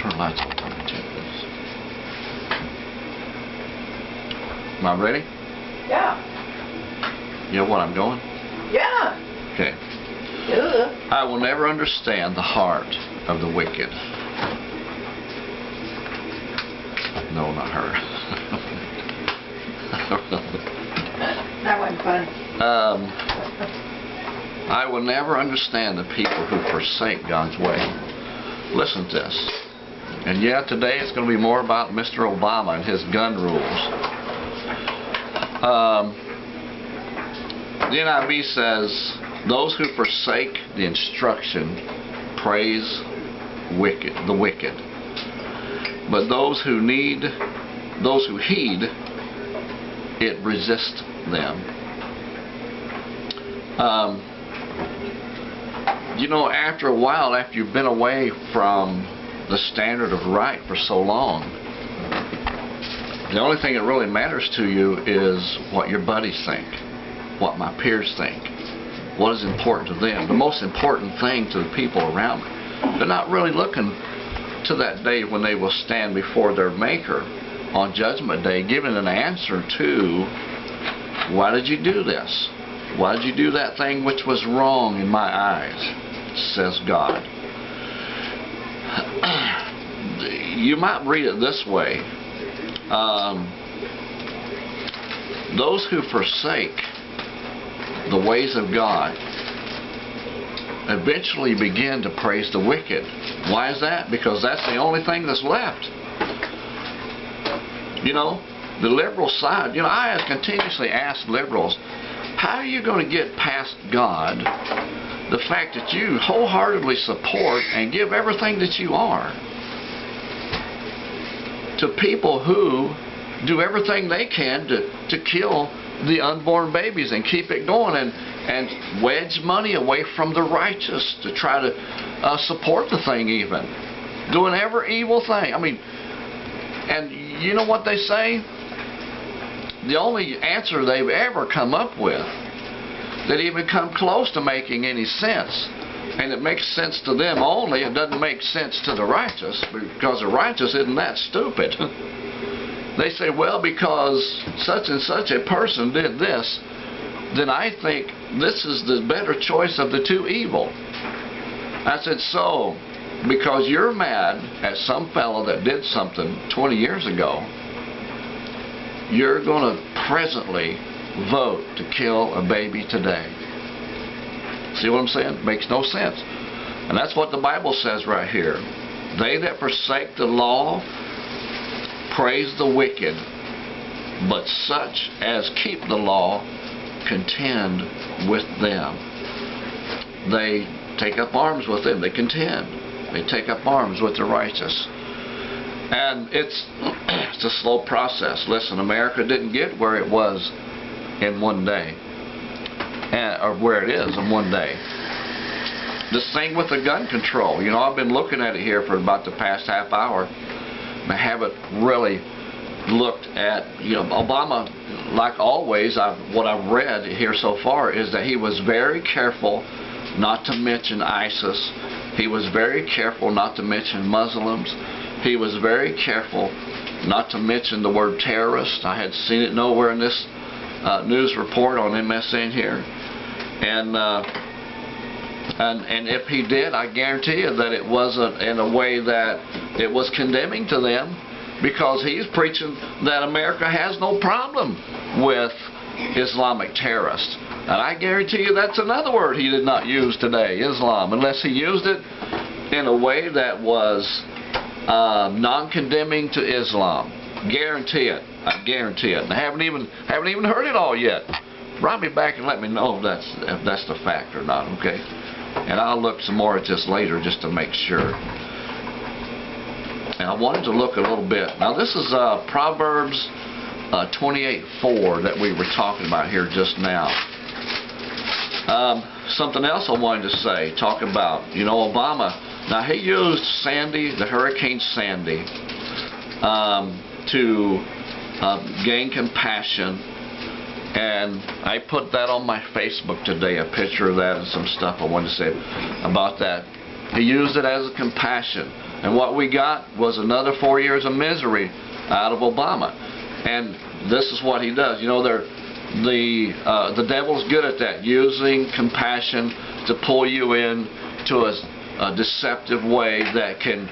turn the lights on. Am I ready? Yeah. You know what I'm going? Yeah. Okay. Duh. I will never understand the heart of the wicked. No, not her. That wasn't fun. I will never understand the people who forsake God's way. Listen to this. And yeah, today it's going to be more about Mr. Obama and his gun rules. The NIV says, those who forsake the instruction praise the wicked. But those who heed, it resists them. You know, after a while, after you've been away from the standard of right for so long, the only thing that really matters to you is what your buddies think, what my peers think, what is important to them. The most important thing to the people around me. They're not really looking to that day when they will stand before their Maker on Judgment Day, giving an answer to, why did you do this? Why did you do that thing which was wrong in my eyes? Says God. You might read it this way. Those who forsake the ways of God eventually begin to praise the wicked. Why is that? Because that's the only thing that's left. You know, the liberal side, you know, I have continuously asked liberals, how are you going to get past God the fact that you wholeheartedly support and give everything that you are to people who do everything they can to kill the unborn babies and keep it going and wedge money away from the righteous to try to support the thing, even doing every evil thing. I mean, and you know what they say? The only answer they've ever come up with that even come close to making any sense, and it makes sense to them only, it doesn't make sense to the righteous, because the righteous isn't that stupid. They say, well, because such and such a person did this, then I think this is the better choice of the two evil. I said, so, because you're mad at some fellow that did something 20 years ago, you're going to presently vote to kill a baby today. See what I'm saying? Makes no sense. And that's what the Bible says right here. They that forsake the law praise the wicked, but such as keep the law contend with them. They take up arms with them. They contend. They take up arms with the righteous. And it's a slow process. Listen, America didn't get where it was in one day, or where it is in one day. This thing with the gun control, you know, I've been looking at it here for about the past half hour. I haven't really looked at, you know, Obama, like always, what I've read here so far is that he was very careful not to mention ISIS. He was very careful not to mention Muslims. He was very careful not to mention the word terrorist. I had seen it nowhere in this news report on MSN here. And if he did, I guarantee you that it wasn't in a way that it was condemning to them, because he's preaching that America has no problem with Islamic terrorists. And I guarantee you that's another word he did not use today, Islam, unless he used it in a way that was non-condemning to Islam. Guarantee it. I guarantee it. And I haven't even heard it all yet. Write me back and let me know if that's the fact or not, okay? And I'll look some more at this later just to make sure. And I wanted to look a little bit. Now this is Proverbs 28:4 that we were talking about here just now. Something else I wanted to say, talk about, you know, Obama. Now he used Sandy, the Hurricane Sandy, to gain compassion. And I put that on my Facebook today, a picture of that and some stuff I wanted to say about that. He used it as a compassion. And what we got was another 4 years of misery out of Obama. And this is what he does. You know, the devil's good at that, using compassion to pull you in to a deceptive way that can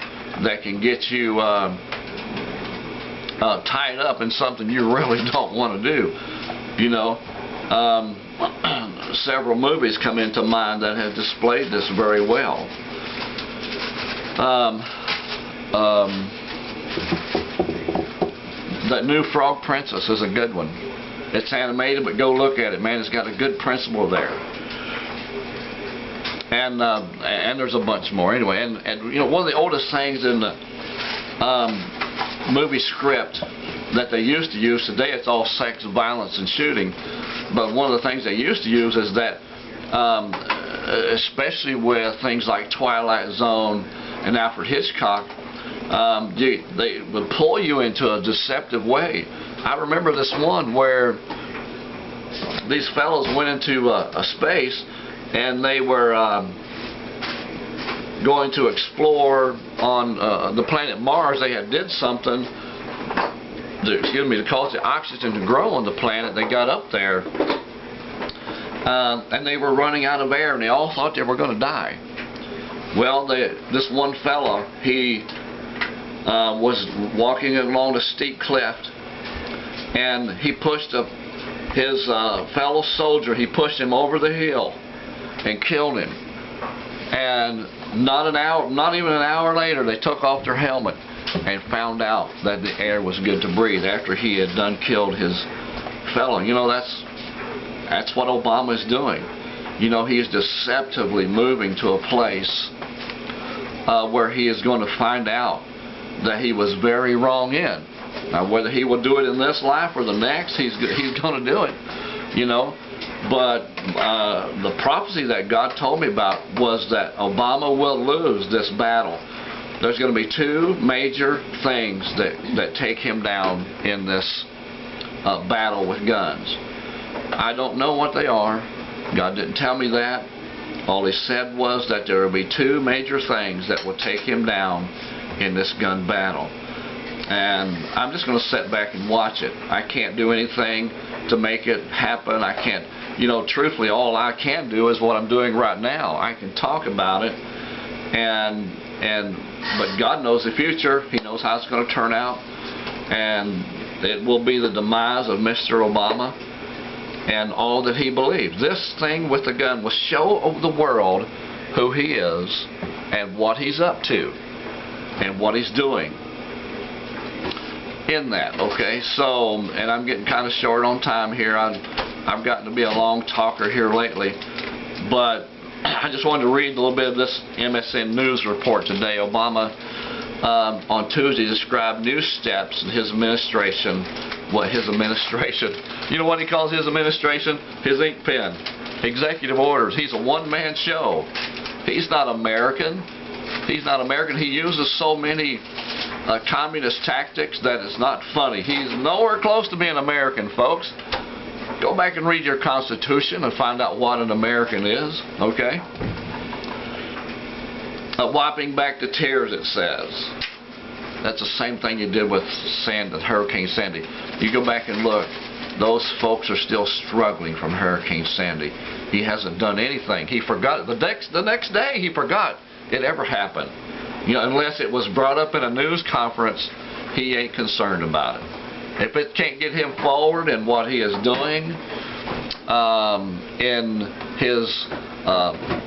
get you tied up in something you really don't want to do. You know, several movies come into mind that have displayed this very well. That new Frog Princess is a good one. It's animated, but go look at it, man. It's got a good principle there. And there's a bunch more. Anyway, and you know, one of the oldest things in the movie script that they used to use, today it's all sex, violence, and shooting. But one of the things they used to use is that, especially with things like Twilight Zone and Alfred Hitchcock, they would pull you into a deceptive way. I remember this one where these fellows went into a space and they were going to explore on the planet Mars. They had did something to cause the oxygen to grow on the planet. They got up there and they were running out of air, and they all thought they were going to die. Well, this one fellow, he was walking along a steep cliff, and he pushed his fellow soldier. He pushed him over the hill and killed him. And not even an hour later, they took off their helmet and found out that the air was good to breathe after he had done killed his fellow. You know, that's what Obama is doing. You know, he is deceptively moving to a place where he is going to find out that he was very wrong in. Now, whether he will do it in this life or the next, he's going to do it. You know, but the prophecy that God told me about was that Obama will lose this battle. There's going to be two major things that take him down in this battle with guns. I don't know what they are. God didn't tell me that. All he said was that there will be two major things that will take him down in this gun battle. And I'm just going to sit back and watch it. I can't do anything to make it happen. I can't, you know, truthfully, all I can do is what I'm doing right now. I can talk about it, but God knows the future. He knows how it's going to turn out, and it will be the demise of Mr. Obama and all that he believes. This thing with the gun will show the world who he is and what he's up to and what he's doing in that. Okay, so, and I'm getting kind of short on time here. I've gotten to be a long talker here lately, but I just wanted to read a little bit of this MSN News report today. Obama on Tuesday described new steps in his administration. You know what he calls his administration? His ink pen. Executive orders. He's a one-man show. He's not American. He's not American. He uses so many communist tactics that it's not funny. He's nowhere close to being American, folks. Go back and read your Constitution and find out what an American is, okay? Wiping back the tears, it says. That's the same thing you did with Hurricane Sandy. You go back and look. Those folks are still struggling from Hurricane Sandy. He hasn't done anything. He forgot it. The next day, he forgot it ever happened. You know, unless it was brought up in a news conference, he ain't concerned about it. If it can't get him forward in what he is doing, in his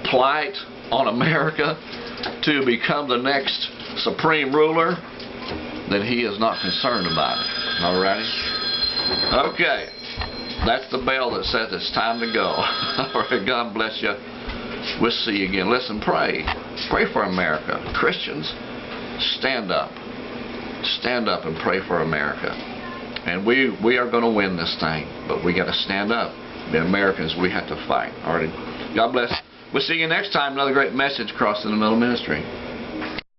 plight on America to become the next supreme ruler, then he is not concerned about it. Alrighty? Okay. That's the bell that says it's time to go. Alright, God bless you. We'll see you again. Listen, pray. Pray for America. Christians, stand up. Stand up and pray for America. And we are going to win this thing, but we got to stand up. The Americans, we have to fight. Alright. God bless. We'll see you next time. Another great message, Crossing the Middle Ministry.